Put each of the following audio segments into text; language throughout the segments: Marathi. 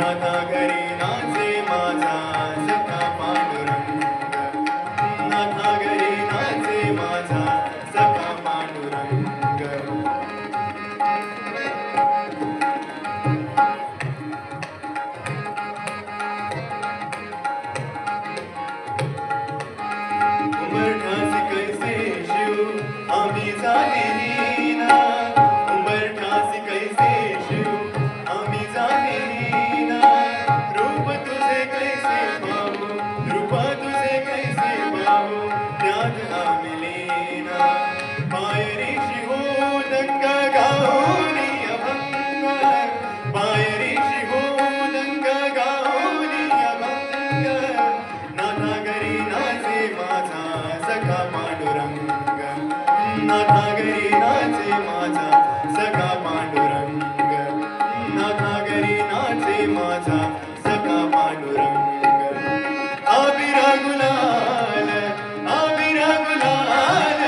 नाथा घरी नाचे माझा सखा पांडुरंग, नाथा घरी नाचे माझा सखा पांडुरंग. उंबरठासी कैसे शिव आम्ही झालेली ना, उंबरठासी कैसे शिव आम्ही झालेली ना. रूप तुझे कैसे पाहू, रूप तुझे कैसे पाहू, त्यात आम्ही लीना. पायरीशी हो दंग गाऊनी अभंग, पायरीशी हो दंग गाऊनी अभंग. नाथा घरी नाचे माझा सखा पांडुरंग, नाथा घरी नाचे माझा सखा पांडुरंग, नाथा घरी नाचे माझा सखा पांडुरंग. आबिरा गुलाल, आबिरा गुलाल,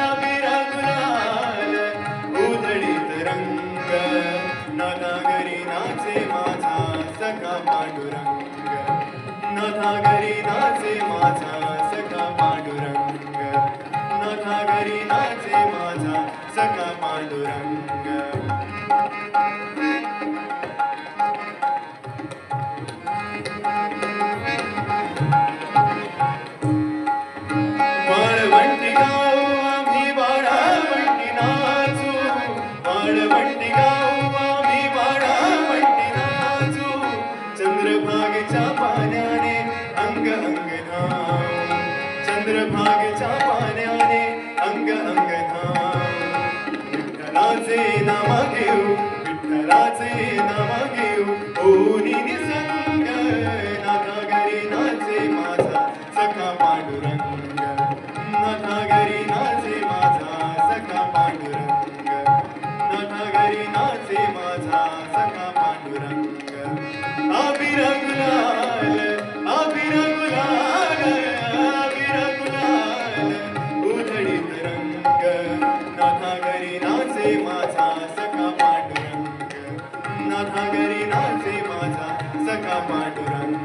आबिरा गुलाल उधळीत रंग. नाथा घरी नाचे माझा सखा पांडुरंग, नाथा घरी नाचे माझा सखा पांडुरंग, नाथा घरी नाचे माझा सखा पांडुरंग. वाळवंटी गाऊ आम्ही वाळवंटी नाचू, वाळवंटी गाऊ आम्ही वाळवंटी नाचू. चंद्रभागेच्या पाण्याने अंग अंग धावू, चंद्रभागेच्या पाण्याने अंग अंग धावू. विठ्ठलाचे नाम घेऊ, विठ्ठलाचे नाम घेऊ होनी निसंग. नाथा घरी नाचे माझा सखा पांडुरंग, नाथा घरी नाचे माझा सखा पांडुरंग, नाथा घरी नाचे माझा सखा पांडुरंग. आबिरा गुलाल, आबिरा गुलाल, आबिरा गुलाल उधळीत रंग. नाथा घरी नाचे माझा सखा पांडुरंग, नाथा घरी नाचे माझा सखा पांडुरंग.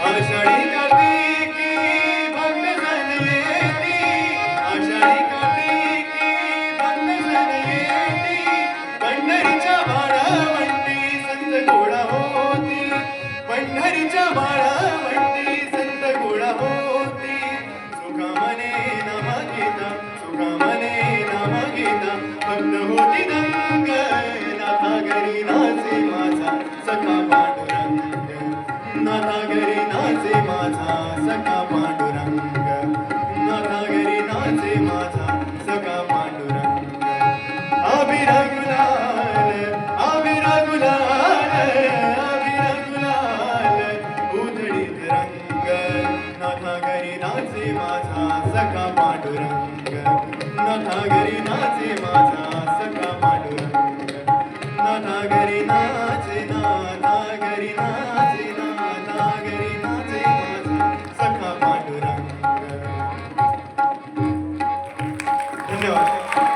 आषाढी कार्तिकी भक्तजन येती, आषाढी कार्तिकी भक्तजन येती. पंढरीच्या वाळवंटी संत गोळा होती, पंढरीच्या वाळवंटी संत गोळा होती. सुखामने नाम घेता, सुखामने नाम घेता भक्त होती दंग. नाथा घरी नाचे माझा सखा पांडुरंग, नाथा घरी नाचे माझा सखा पांडुरंग, नाथा घरी नाचे माझा सखा पांडुरंग. आबिरा गुलाल, आबिरा गुलाल, आबिरा गुलाल उधळीत रंग. नाथा घरी नाचे माझा सखा पांडुरंग, नाथा घरी नाचे माझा सखा पांडुरंग. नाथा घरी नाचे, नाथा घरी नाचे.